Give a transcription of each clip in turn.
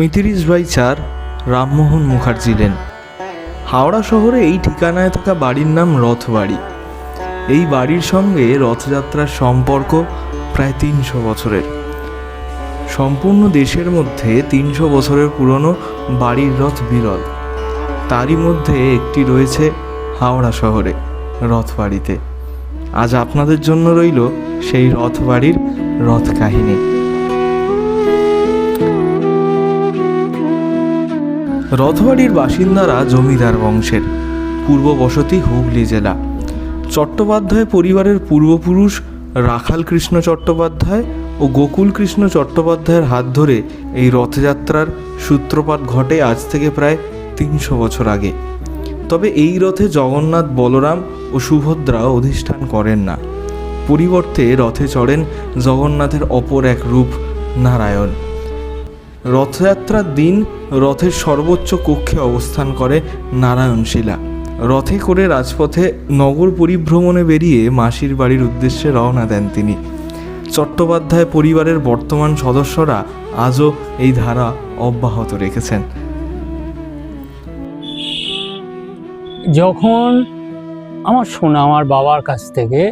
35/4 Rammohan Mukherjee lane. Howrah শহরে এই ঠিকানায় থাকা বাড়ির নাম রথবাড়ি। এই বাড়ির সঙ্গে রথযাত্রার সম্পর্ক প্রায় 300 বছরের। সম্পূর্ণ দেশের মধ্যে 300 বছরের পুরনো বাড়ির রথ বিরল। তারই মধ্যে একটি রয়েছে হাওড়া শহরে, রথবাড়িতে। আজ আপনাদের জন্য রইল সেই রথবাড়ির রথ কাহিনী। রথবাড়ির বাসিন্দারা জমিদার বংশের, পূর্ব বসতি হুগলি জেলা। চট্টোপাধ্যায় পরিবারের পূর্বপুরুষ রাখাল কৃষ্ণ চট্টোপাধ্যায় ও গোকুল কৃষ্ণ চট্টোপাধ্যায়ের হাত ধরে এই রথযাত্রার সূত্রপাত ঘটে আজ থেকে প্রায় 300 বছর আগে। তবে এই রথে জগন্নাথ, বলরাম ও সুভদ্রা অধিষ্ঠান করেন না। পরিবর্তে রথে চড়েন জগন্নাথের অপর এক রূপ নারায়ণ। রথযাত্রার দিন রথের সর্বোচ্চ কক্ষে অবস্থান করে নারায়ণশিলা। রথে করে রাজপথে নগর পরিভ্রমণে বেরিয়ে মাসির বাড়ির উদ্দেশ্যে রওনা দেন তিনি। চট্টোপাধ্যায় পরিবারের বর্তমান সদস্যরা আজও এই ধারা অব্যাহত রেখেছেন। যখন আমার শোনা আমার বাবার কাছ থেকে,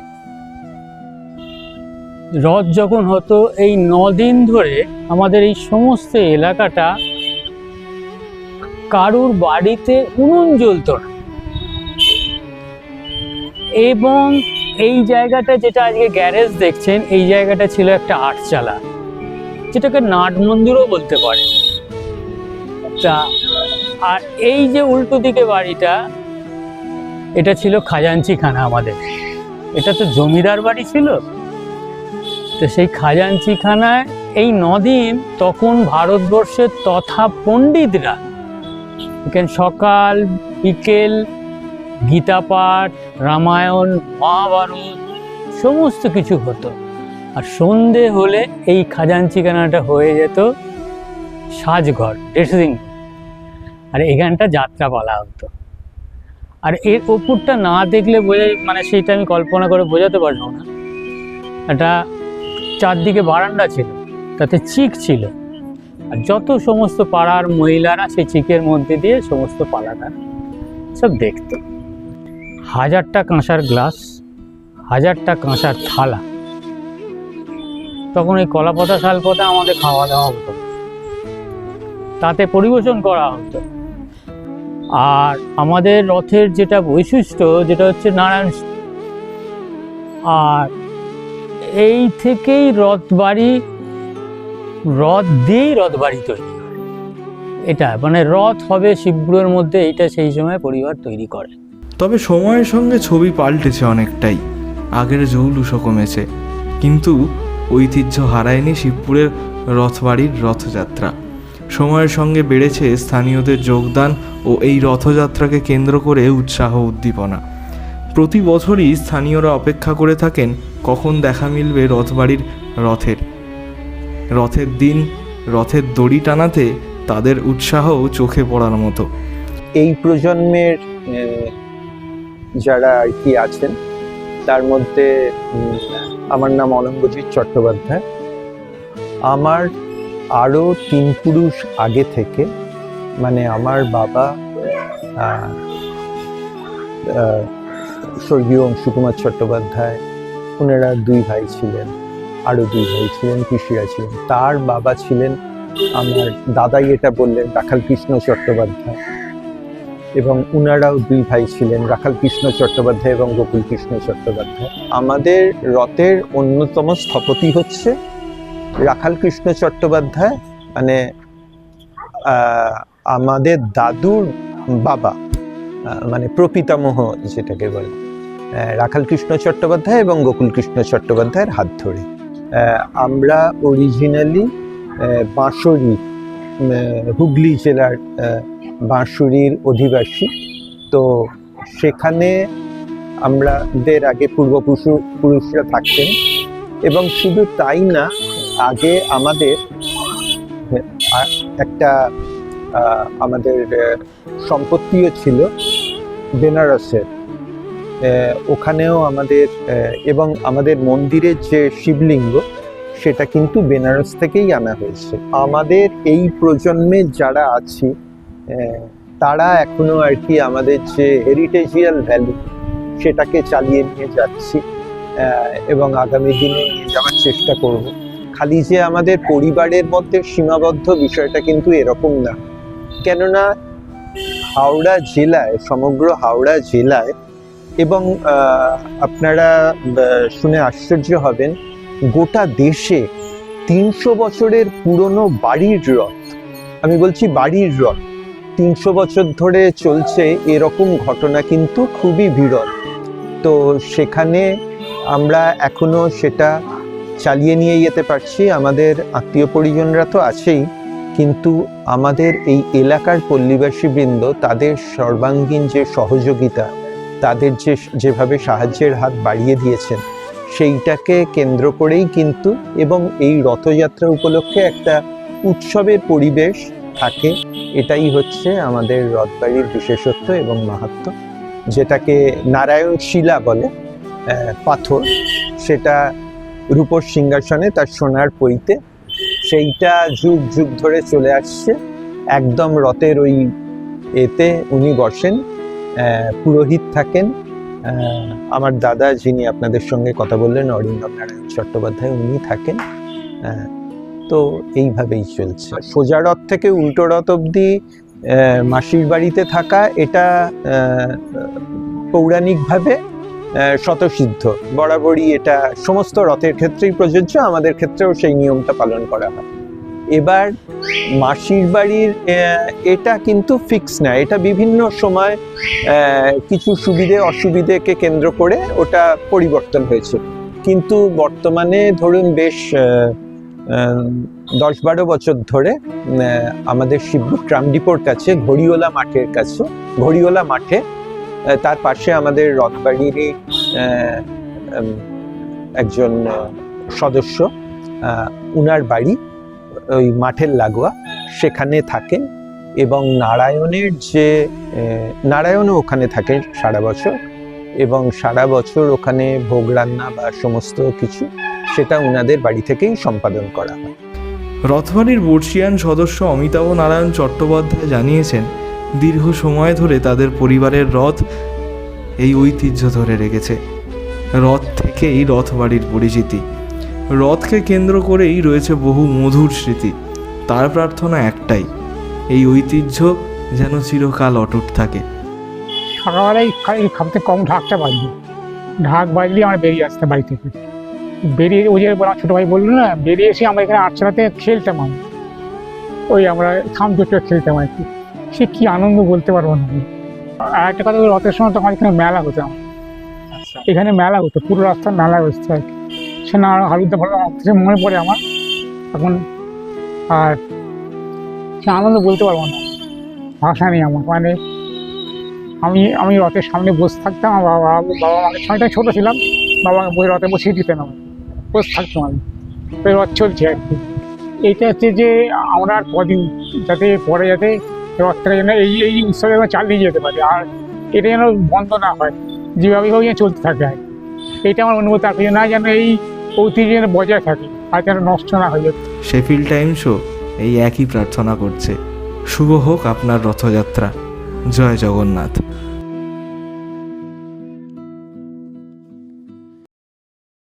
রথ যখন হতো এই 9 দিন ধরে আমাদের এই সমস্ত এলাকাটা কারুর বাড়িতে উনুন জ্বলত না। এবং এই জায়গাটা যেটা আজকে গ্যারেজ দেখছেন, এই জায়গাটা ছিল একটা আটচালা, যেটাকে নাট মন্দিরও বলতে পারে। তা আর এই যে উল্টো দিকে বাড়িটা, এটা ছিল খাজাঞ্চিখানা আমাদের। এটা তো জমিদার বাড়ি ছিল। তো সেই খাজাঞ্চিখানায় এই 9 দিন তখন ভারতবর্ষের তথা পণ্ডিতরা এখানে সকাল বিকেল গীতা পাঠ, রামায়ণ, মহাভারত সমস্ত কিছু হতো। আর সন্ধে হলে এই খাজাঞ্চিখানাটা হয়ে যেত সাজঘর, ড্রেসিং। আর এখানটা যাত্রাপালা হতো। আর এর ওপরটা না দেখলে সেইটা আমি কল্পনা করে বোঝাতে পারবো না। একটা চারদিকে বারান্দা ছিল, তাতে চিক ছিল। আর যত সমস্ত পাড়ার মহিলারা সেই চিকের মধ্যে দিয়ে সমস্ত পালাটা সব দেখতো। 1000টা কাঁসার গ্লাস, 1000টা কাঁসার থালা। তখন এই কলাপাতা শালপাতা আমাদের খাওয়া দাওয়া হতো, তাতে পরিবেশন করা হতো। আর আমাদের রথের যেটা বৈশিষ্ট্য, যেটা হচ্ছে নারায়ণ। আর এই থেকেই রথবাড়ি, রথ দিয়েই রথবাড়ি তৈরি হয়। এটা রথ হবে শিবপুরের মধ্যে, এইটা সেই সময় পরিবার তৈরি করে। তবে সময়ের সঙ্গে ছবি পাল্টেছে অনেকটাই। আগের জৌলুসও কমেছে, কিন্তু ঐতিহ্য হারায়নি শিবপুরের রথবাড়ির রথযাত্রা। সময়ের সঙ্গে বেড়েছে স্থানীয়দের যোগদান ও এই রথযাত্রাকে কেন্দ্র করে উৎসাহ উদ্দীপনা। প্রতি বছরই স্থানীয়রা অপেক্ষা করে থাকেন কখন দেখা মিলবে রথবাড়ির রথের দিন রথের দড়ি টানাতে তাদের উৎসাহ চোখে পড়ার মতো। এই প্রজন্মের যারা আর কি আছেন, তার মধ্যে আমার নাম অলঙ্গজিৎ চট্টোপাধ্যায়। আমার আরও 3 পুরুষ আগে থেকে, আমার বাবা স্বর্গীয় অংশুকুমার চট্টোপাধ্যায়, ওনারা 2 ভাই ছিলেন, আরও 2 ভাই ছিলেন, পিসিরা ছিলেন। তার বাবা ছিলেন, আমার দাদাই এটা বললেন, রাখাল কৃষ্ণ চট্টোপাধ্যায়। এবং উনারাও 2 ভাই ছিলেন, রাখাল কৃষ্ণ চট্টোপাধ্যায় এবং গোকুল কৃষ্ণ চট্টোপাধ্যায়। আমাদের রথের অন্যতম স্থপতি হচ্ছে রাখাল কৃষ্ণ চট্টোপাধ্যায়, আমাদের দাদুর বাবা, প্রপিতামহ যেটাকে বলে, রাখাল কৃষ্ণ চট্টোপাধ্যায় এবং গোকুল কৃষ্ণ চট্টোপাধ্যায়ের হাত ধরে। আমরা অরিজিনালি বাঁশরী, হুগলি জেলার বাঁশরীর অধিবাসী। তো সেখানে আমাদের আগে পূর্বপুরুষরা থাকতেন। এবং শুধু তাই না, আগে আমাদের একটা আমাদের সম্পত্তিও ছিল বেনারসের, ওখানেও আমাদের, এবং আমাদের মন্দিরের যে শিবলিঙ্গ, সেটা কিন্তু বেনারস থেকেই আনা হয়েছে। আমাদের এই প্রজন্মে যারা আছি তারা এখনো আর কি আমাদের যে হেরিটেজিয়াল ভ্যালু সেটাকে চালিয়ে নিয়ে যাচ্ছি এবং আগামী দিনে নিয়ে যাওয়ার চেষ্টা করব। খালি যে আমাদের পরিবারের মধ্যে সীমাবদ্ধ বিষয়টা কিন্তু এরকম না, কেননা হাওড়া জেলায়, সমগ্র হাওড়া জেলায় এবং আপনারা শুনে আশ্চর্য হবেন, গোটা দেশে 300 বছরের পুরনো বাড়ির রথ, আমি বলছি বাড়ির রথ, 300 বছর ধরে চলছে, এরকম ঘটনা কিন্তু খুবই বিরল। তো সেখানে আমরা এখনো সেটা চালিয়ে নিয়ে যেতে পারছি। আমাদের আত্মীয় পরিজনরা তো আছেই, কিন্তু আমাদের এই এলাকার পল্লীবাসীবৃন্দ তাদের সর্বাঙ্গীন যে সহযোগিতা, তাদের যেভাবে সাহায্যের হাত বাড়িয়ে দিয়েছেন, সেইটাকে কেন্দ্র করেই কিন্তু, এবং এই রথযাত্রা উপলক্ষে একটা উৎসবের পরিবেশ থাকে, এটাই হচ্ছে আমাদের রথবাড়ির বিশেষত্ব এবং মাহাত্ম্য। যেটাকে নারায়ণ শিলা বলে, পাথর, সেটা রূপোর সিংহাসনে তার সোনার পৈতে, সেইটা যুগ যুগ ধরে চলে আসছে। একদম রথের ওই এতে উনি বসেন, পুরোহিত থাকেন, আমার দাদা যিনি আপনাদের সঙ্গে কথা বললেন অরিন্দম নারায়ণ চট্টোপাধ্যায়, উনি থাকেন। তো এইভাবেই চলছে। সোজা রথ থেকে উল্টো রথ অবধি মাসির বাড়িতে থাকা, এটা পৌরাণিকভাবে স্বতঃসিদ্ধ, বরাবরই এটা সমস্ত রথের ক্ষেত্রেই প্রযোজ্য, আমাদের ক্ষেত্রেও সেই নিয়মটা পালন করা হয়। এবার মাসির বাড়ির এটা কিন্তু ফিক্স না, এটা বিভিন্ন সময় কিছু সুবিধে অসুবিধেকে কেন্দ্র করে ওটা পরিবর্তন হয়েছে, কিন্তু বর্তমানে ধরুন বেশ 10-12 বছর ধরে আমাদের শিবপুর ট্রাম ডিপোর কাছে ঘড়িওয়ালা মাঠের কাছে, ঘড়িওয়ালা মাঠে, তার পাশে আমাদের রথবাড়িরই একজন সদস্য, উনার বাড়ি ওই মাঠের লাগোয়া, সেখানে থাকেন। এবং নারায়ণও ওখানে থাকে সারা বছর, এবং সারা বছর ওখানে ভোগ রান্না বা সমস্ত কিছু সেটা উনাদের বাড়ি থেকেই সম্পাদন করা হয়। রথবাড়ির বর্ষিয়ান সদস্য অমিতাভ নারায়ণ চট্টোপাধ্যায় জানিয়েছেন, দীর্ঘ সময় ধরে তাদের পরিবারের রথ এই ঐতিহ্য ধরে রেখেছে। রথ থেকেই রথবাড়ির পরিচিতি, রথকে কেন্দ্র করেই রয়েছে বহু মধুর স্মৃতি। তার প্রার্থনা একটাই, এই ঐতিহ্য যেন চিরকাল অটুট থাকে। সকালবেলায় খাবতে কম ঢাকটা বাজবে, ঢাক বাজলে আমরা বেরিয়ে আসতাম বাড়ি থেকে। বেরিয়ে ওই যে বললাম, ছোটো ভাই বললো না, বেরিয়ে এসে আমরা এখানে আটচালাতে খেলতাম, ওই আমরা থামচুটে খেলতাম আর কি। সে কী আনন্দ বলতে পারবো না। আর একটা কথা, রথের সময় তো আমার এখানে মেলা হতো, এখানে মেলা হতো, পুরো রাস্তার মেলা বসতো আর কি। সে না হালুদা ভালো মনে পড়ে আমার এখন, আর সে আনন্দ বলতে পারবো না, ভাষা নেই আমার। মানে আমি রথের সামনে বসে থাকতাম, বাবা আমাকে সময়টা ছোটো ছিলাম, বাবাকে বই রথে বসিয়ে দিতেন, আমার বসে থাকতাম আমি, ওই রথ চলছে আর কি। এইটা হচ্ছে যে আমরা আর কদিন যাতে পরে যাতে রথটা যেন এই উৎসবে চালিয়ে যেতে পারে, আর এটা যেন বন্ধ না হয়, যেভাবে হোক যেন চলতে থাকে আর এইটা আমার অনুভূতি। আর না যেন এই ঐতিহ্য যেন বজায় থাকে, আর যেন নষ্ট না হয়ে যায়। শেফিল্ড টাইমসও এই একই প্রার্থনা করছে, শুভ হোক আপনার রথযাত্রা। জয় জগন্নাথ।